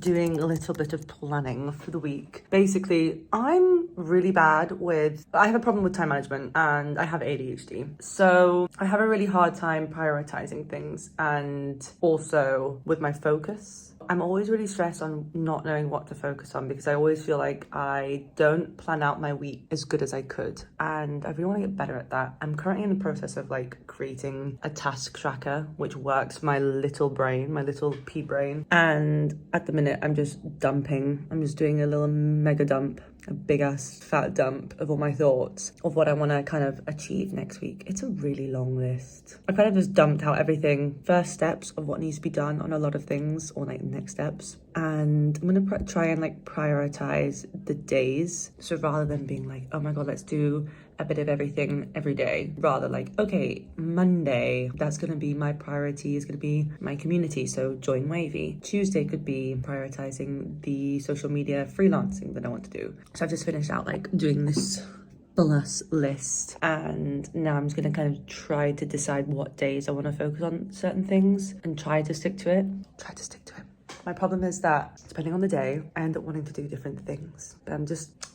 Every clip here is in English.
doing a little bit of planning for the week. Basically, I'm really bad I have a problem with time management and I have ADHD. So I have a really hard time prioritizing things and also with my focus. I'm always really stressed on not knowing what to focus on because I always feel like I don't plan out my week as good as I could. And I really want to get better at that. I'm currently in the process of like creating a task tracker, which works for my little brain, my little pea brain. And at the minute, I'm just doing a little mega dump, a big ass fat dump of all my thoughts of what I want to kind of achieve next week. It's a really long list. I kind of just dumped out everything, first steps of what needs to be done on a lot of things, or like next steps. And I'm going to try and like prioritize the days. So rather than being like, oh my God, let's do a bit of everything every day, rather like, okay, Monday, that's going to be my priority, is going to be my community, so join Wavy. Tuesday could be prioritizing the social media freelancing that I want to do. So I've just finished out like doing this plus list, and now I'm just going to kind of try to decide what days I want to focus on certain things and try to stick to it. My problem is that depending on the day, I end up wanting to do different things. But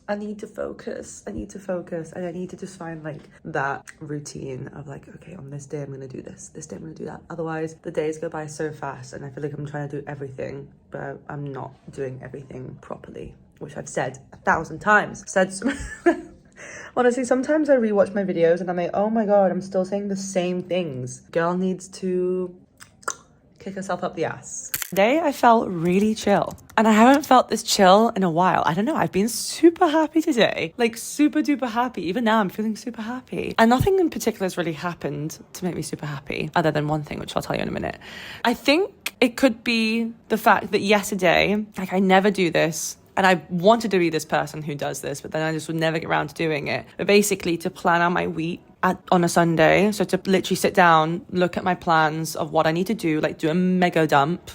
I need to focus and I need to just find like that routine of like, okay, on this day I'm going to do this day I'm going to do that. Otherwise the days go by so fast and I feel like I'm trying to do everything, but I'm not doing everything properly, which I've said 1,000 times. Honestly, sometimes I rewatch my videos and I'm like, oh my God, I'm still saying the same things. Girl needs to kick herself up the ass. Today I felt really chill, and I haven't felt this chill in a while. I don't know, I've been super happy today, like super duper happy. Even now I'm feeling super happy, and nothing in particular has really happened to make me super happy other than one thing, which I'll tell you in a minute. I think it could be the fact that yesterday, like I never do this, and I wanted to be this person who does this, but then I just would never get around to doing it. But basically to plan out my week on a Sunday, so to literally sit down, look at my plans of what I need to do, like do a mega dump,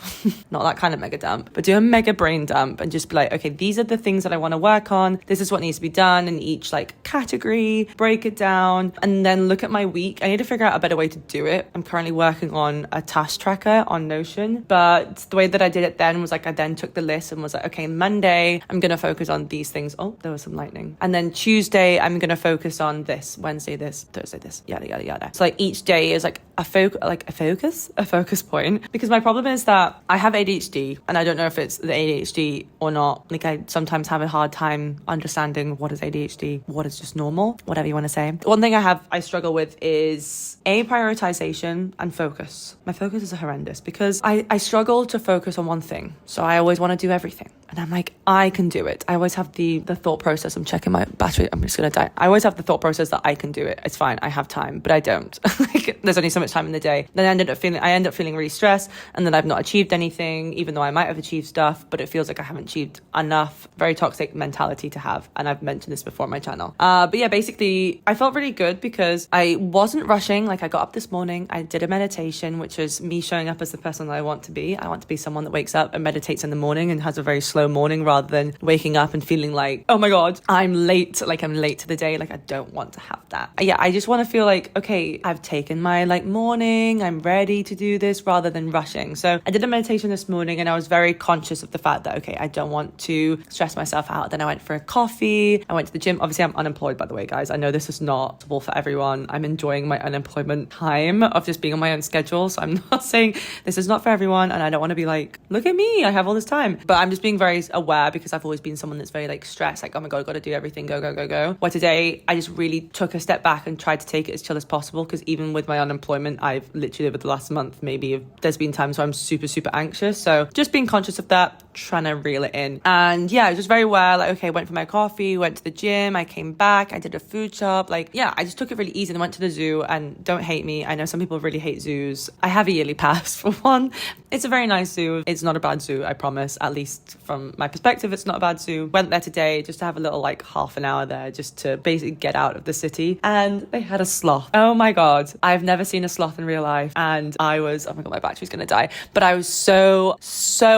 not that kind of mega dump, but do a mega brain dump and just be like, okay, these are the things that I want to work on. This is what needs to be done in each like category, break it down, and then look at my week. I need to figure out a better way to do it. I'm currently working on a task tracker on Notion, but the way that I did it then was like, I then took the list and was like, okay, Monday, I'm going to focus on these things. Oh, there was some lightning. And then Tuesday, I'm going to focus on this, Wednesday, this, Thursday this, yada yada yada. So like each day is like a focus point, because my problem is that I have ADHD and I don't know if it's the ADHD or not. Like I sometimes have a hard time understanding what is ADHD, what is just normal, whatever you want to say. One thing I struggle with is prioritization and focus. My focus is horrendous because I struggle to focus on one thing. So I always want to do everything. And I'm like, I can do it. I always have the thought process. I'm checking my battery. I'm just going to die. I always have the thought process that I can do it. It's fine. I have time, but I don't. Like, there's only so much time in the day. Then I end up feeling really stressed, and then I've not achieved anything, even though I might have achieved stuff, but it feels like I haven't achieved enough. Very toxic mentality to have. And I've mentioned this before on my channel. But yeah, basically I felt really good because I wasn't rushing. Like I got up this morning, I did a meditation, which is me showing up as the person that I want to be. I want to be someone that wakes up and meditates in the morning and has a very slow morning, rather than waking up and feeling like, oh my God, I'm late. Like I'm late to the day. Like I don't want to have that. Yeah, I just want to feel like, okay, I've taken my like morning, I'm ready to do this, rather than rushing. So I did a meditation this morning and I was very conscious of the fact that, okay, I don't want to stress myself out. Then I went for a coffee. I went to the gym. Obviously I'm unemployed, by the way, guys. I know this is not possible for everyone. I'm enjoying my unemployment time of just being on my own schedule. So I'm not saying this is not for everyone, and I don't want to be like, look at me, I have all this time. But I'm just being very aware, because I've always been someone that's very like stressed, like, oh my God, I've got to do everything, go. Where today I just really took a step back and tried to take it as chill as possible, because even with my unemployment, I've literally over the last month, maybe there's been times where I'm super anxious. So just being conscious of that, trying to reel it in. And yeah, I was just very aware, like, okay, went for my coffee, went to the gym, I came back, I did a food shop. Like, yeah, I just took it really easy and went to the zoo. And don't hate me, I know some people really hate zoos. I have a yearly pass for one. It's a very nice zoo. It's not a bad zoo, I promise. At least from my perspective, it's not a bad zoo. Went there today just to have a little like half an hour there, just to basically get out of the city. And they had a sloth. Oh my God, I've never seen a sloth in real life. And I was, oh my God, my battery's gonna die. But I was so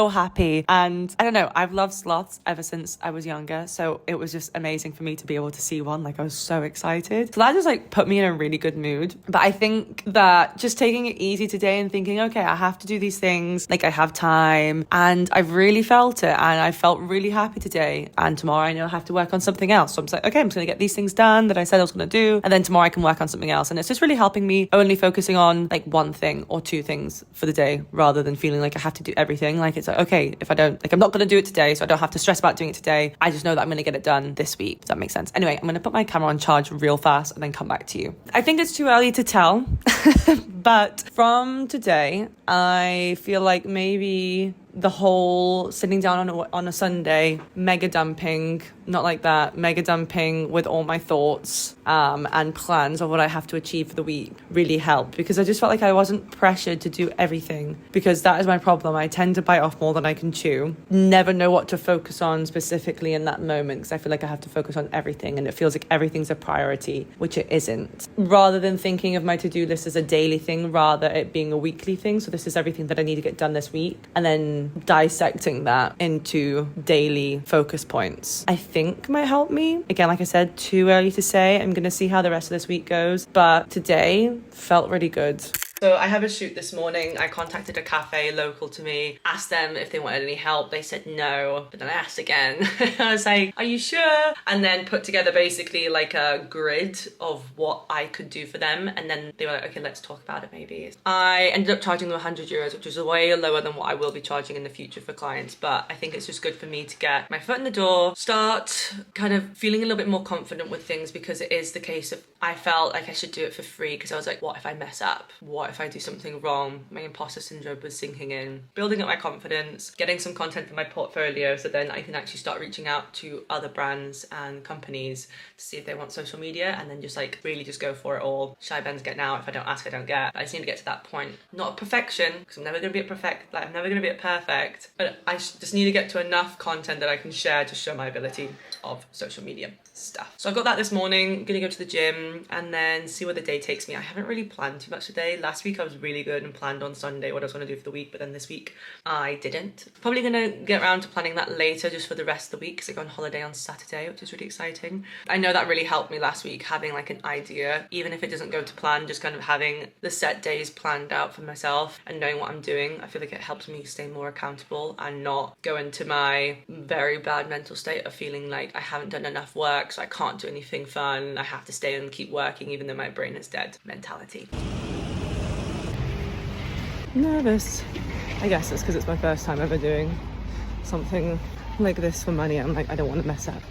happy. And And I don't know, I've loved sloths ever since I was younger. So it was just amazing for me to be able to see one. Like, I was so excited. So that just like put me in a really good mood. But I think that just taking it easy today and thinking, okay, I have to do these things. Like, I have time, and I've really felt it. And I felt really happy today. And tomorrow I know I have to work on something else. So I'm just like, okay, I'm just going to get these things done that I said I was going to do. And then tomorrow I can work on something else. And it's just really helping me only focusing on like one thing or two things for the day, rather than feeling like I have to do everything. Like, it's like, okay, if I don't, like, I'm not going to do it today, so I don't have to stress about doing it today. I just know that I'm going to get it done this week. Does that make sense? Anyway, I'm going to put my camera on charge real fast and then come back to you. I think it's too early to tell, but from today, I feel like maybe the whole sitting down on a Sunday, mega dumping, not like that, mega dumping with all my thoughts and plans of what I have to achieve for the week really helped, because I just felt like I wasn't pressured to do everything, because that is my problem. I tend to bite off more than I can chew, never know what to focus on specifically in that moment, because I feel like I have to focus on everything and it feels like everything's a priority, which it isn't. Rather than thinking of my to-do list as a daily thing, rather it being a weekly thing. So this is everything that I need to get done this week, and then dissecting that into daily focus points, I think might help me. Again, like I said, too early to say. I'm going to see how the rest of this week goes, but today felt really good. So I have a shoot this morning. I contacted a cafe local to me, asked them if they wanted any help. They said no, but then I asked again. I was like, are you sure? And then put together basically like a grid of what I could do for them. And then they were like, okay, let's talk about it maybe. I ended up charging them €100, which is way lower than what I will be charging in the future for clients. But I think it's just good for me to get my foot in the door, start kind of feeling a little bit more confident with things, because it is the case of I felt like I should do it for free, because I was like, what if I mess up? What if I do something wrong? My imposter syndrome was sinking in. Building up my confidence, getting some content for my portfolio, so then I can actually start reaching out to other brands and companies to see if they want social media, and then just like really just go for it all. Shy Ben's get now. If I don't ask, I don't get. I just need to get to that point. Not perfection, because I'm never going to be I'm never going to be perfect, but I just need to get to enough content that I can share to show my ability of social media stuff. So I've got that this morning. I'm gonna go to the gym and then see where the day takes me. I haven't really planned too much today. Last week I was really good and planned on Sunday what I was gonna do for the week, but then this week I didn't. Probably gonna get around to planning that later, just for the rest of the week, because I go on holiday on Saturday, which is really exciting. I know that really helped me last week, having like an idea, even if it doesn't go to plan, just kind of having the set days planned out for myself and knowing what I'm doing. I feel like it helps me stay more accountable and not go into my very bad mental state of feeling like I haven't done enough work, so I can't do anything fun. I have to stay and keep working even though my brain is dead mentality. Nervous. I guess it's because it's my first time ever doing something like this for money. I'm like, I don't want to mess up.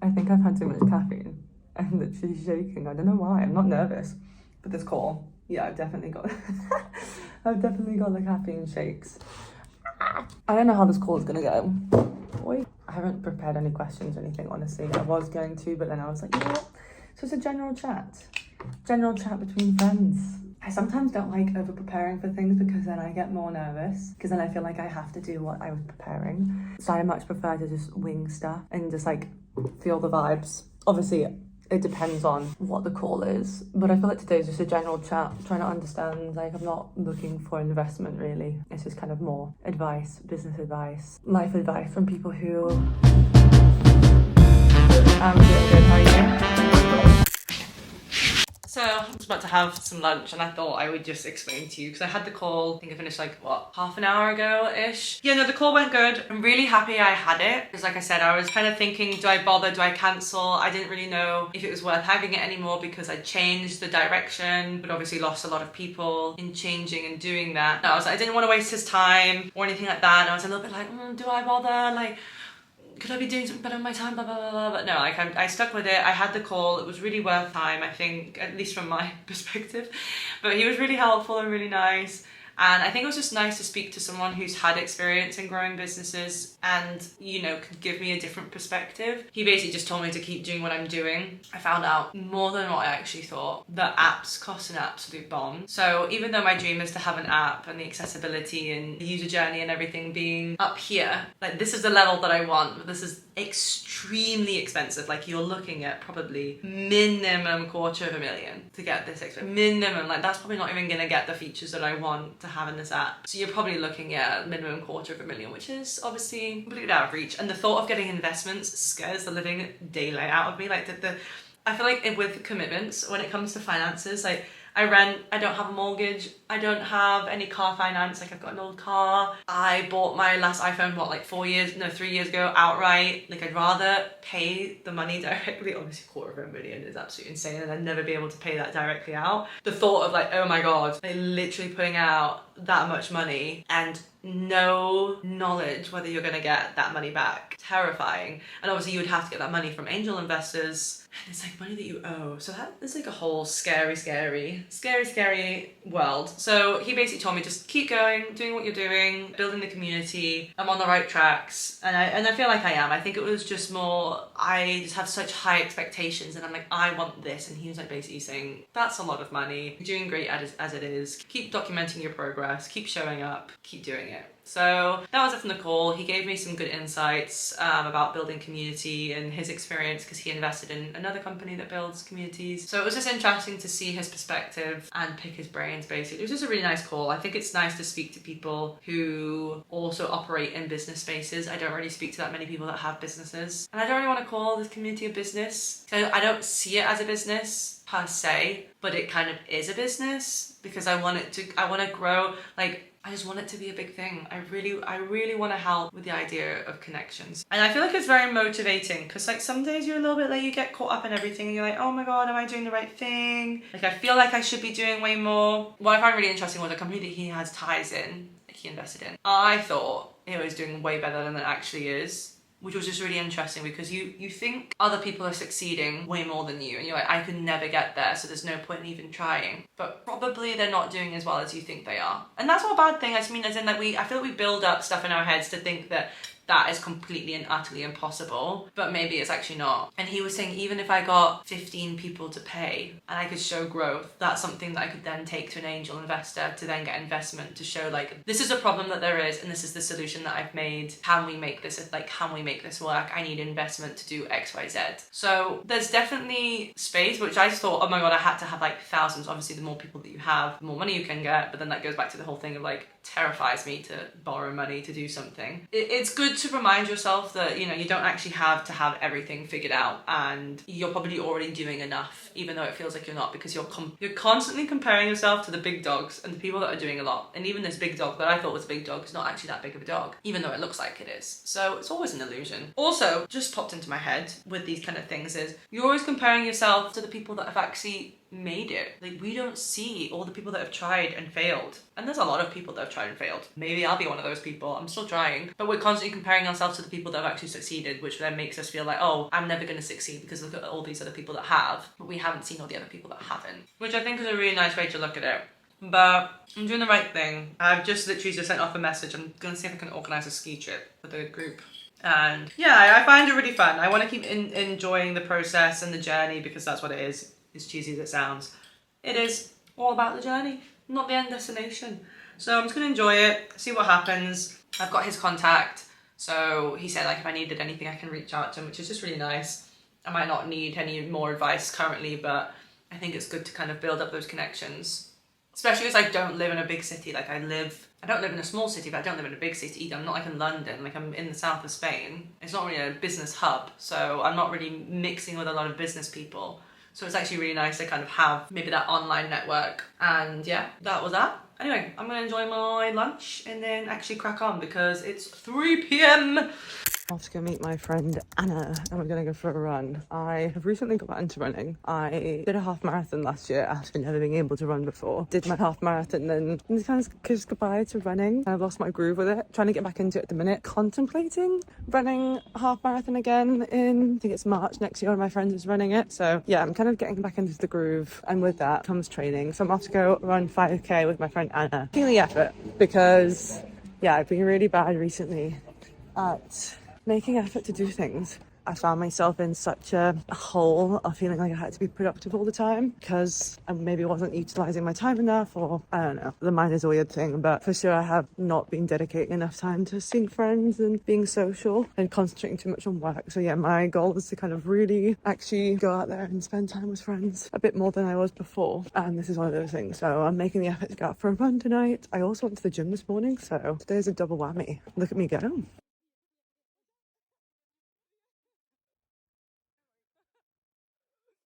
I think I've had too much caffeine. I'm literally shaking. I don't know why. I'm not nervous. But this call, yeah, I've definitely got the caffeine shakes. I don't know how this call is gonna go. Wait, I haven't prepared any questions or anything, honestly. I was going to, but then I was like, you know what? So it's a general chat between friends. I sometimes don't like over preparing for things, because then I get more nervous, because then I feel like I have to do what I was preparing. So I much prefer to just wing stuff and just like feel the vibes. Obviously it depends on what the call is, but I feel like today is just a general chat, trying to understand. Like, I'm not looking for investment really. It's just kind of more advice, business advice, life advice from people who I'm doing good. How are you? So I was about to have some lunch and I thought I would just explain to you because I had the call, I think I finished like, what, half an hour ago-ish? Yeah, no, the call went good. I'm really happy I had it because like I said, I was kind of thinking, do I bother, do I cancel? I didn't really know if it was worth having it anymore because I changed the direction, but obviously lost a lot of people in changing and doing that. No, I was like, I didn't want to waste his time or anything like that. And I was a little bit like, do I bother? Like, could I be doing something better with my time, blah, blah, blah, blah. But no, like I stuck with it. I had the call. It was really worth time, I think, at least from my perspective. But he was really helpful and really nice. And I think it was just nice to speak to someone who's had experience in growing businesses and, you know, could give me a different perspective. He basically just told me to keep doing what I'm doing. I found out more than what I actually thought that apps cost an absolute bomb. So even though my dream is to have an app and the accessibility and the user journey and everything being up here, like this is the level that I want, but this is extremely expensive. Like you're looking at probably minimum $250,000 to get this expensive. Minimum, like that's probably not even gonna get the features that I want to have in this app. So you're probably looking at minimum $250,000, which is obviously completely out of reach. And the thought of getting investments scares the living daylight out of me. Like I feel like with commitments, when it comes to finances, like I rent, I don't have a mortgage, I don't have any car finance, like I've got an old car. I bought my last iPhone, what, like 3 years ago outright. Like I'd rather pay the money directly. Obviously $250,000 is absolutely insane and I'd never be able to pay that directly out. The thought of like, oh my God, like literally putting out that much money and no knowledge whether you're gonna get that money back. Terrifying. And obviously you would have to get that money from angel investors. And it's like money that you owe. So that is like a whole scary world. So he basically told me just keep going, doing what you're doing, building the community. I'm on the right tracks. And I feel like I am. I think it was just more, I just have such high expectations and I'm like, I want this. And he was like basically saying, that's a lot of money. You're doing great as it is. Keep documenting your progress, keep showing up, keep doing it. So that was it from the call. He gave me some good insights about building community and his experience because he invested in another company that builds communities. So it was just interesting to see his perspective and pick his brains basically. It was just a really nice call. I think it's nice to speak to people who also operate in business spaces. I don't really speak to that many people that have businesses. And I don't really want to call this community a business. I don't see it as a business per se, but it kind of is a business because I want to grow. Like I just want it to be a big thing. I really want to help with the idea of connections. And I feel like it's very motivating because like some days you're a little bit like you get caught up in everything and you're like, oh my God, am I doing the right thing? Like I feel like I should be doing way more. What I find really interesting was a company that he has ties in, that he invested in. I thought it was doing way better than it actually is, which was just really interesting because you think other people are succeeding way more than you and you're like, I could never get there, so there's no point in even trying. But probably they're not doing as well as you think they are. And that's not a bad thing. I just mean as in that I feel like we build up stuff in our heads to think that that is completely and utterly impossible, but maybe it's actually not. And he was saying even if I got 15 people to pay and I could show growth, that's something that I could then take to an angel investor to then get investment to show like, this is a problem that there is and this is the solution that I've made. Can we make this work? I need investment to do X, Y, Z. So there's definitely space, which I just thought, oh my God, I had to have like thousands. Obviously the more people that you have, the more money you can get, but then that goes back to the whole thing of like, terrifies me to borrow money to do something. It's good to remind yourself that, you know, you don't actually have to have everything figured out and you're probably already doing enough, even though it feels like you're not, because you're constantly comparing yourself to the big dogs and the people that are doing a lot. And even this big dog that I thought was a big dog is not actually that big of a dog, even though it looks like it is. So it's always an illusion. Also, just popped into my head with these kind of things is you're always comparing yourself to the people that have actually made it. Like we don't see all the people that have tried and failed. And there's a lot of people that have tried and failed. Maybe I'll be one of those people. I'm still trying. But we're constantly comparing ourselves to the people that have actually succeeded, which then makes us feel like, oh, I'm never going to succeed because look at all these other people that have. But we haven't seen all the other people that haven't. Which I think is a really nice way to look at it. But I'm doing the right thing. I've just literally just sent off a message. I'm going to see if I can organise a ski trip for the group. And yeah, I find it really fun. I want to keep enjoying the process and the journey because that's what it is. As cheesy as it sounds. It is all about the journey, not the end destination. So I'm just going to enjoy it, see what happens. I've got his contact. So he said like if I needed anything I can reach out to him, which is just really nice. I might not need any more advice currently, but I think it's good to kind of build up those connections. Especially as I don't live in a big city. Like I don't live in a small city, but I don't live in a big city either. I'm not like in London, like I'm in the south of Spain. It's not really a business hub, so I'm not really mixing with a lot of business people, So it's actually really nice to kind of have maybe that online network. And yeah, that was that. Anyway, I'm gonna enjoy my lunch and then actually crack on because it's 3 p.m. I'm off to go meet my friend Anna and we're gonna go for a run. I have recently got into running. I did a half marathon last year after never being able to run before. Did my half marathon, then kind of kissed goodbye to running. I've lost my groove with it. Trying to get back into it at the minute. Contemplating running a half marathon again in, I think it's March next year, one of my friends is running it. So yeah, I'm kind of getting back into the groove, and with that comes training. So I'm off to go run 5k with my friend Anna. Taking the effort because yeah, I've been really bad recently at making effort to do things. I found myself in such a hole of feeling like I had to be productive all the time because I maybe wasn't utilising my time enough, or I don't know, the mind is a weird thing, but for sure I have not been dedicating enough time to seeing friends and being social and concentrating too much on work. So yeah, my goal is to kind of really actually go out there and spend time with friends a bit more than I was before, and this is one of those things. So I'm making the effort to go out for a run tonight. I also went to the gym this morning, so today's a double whammy. Look at me go.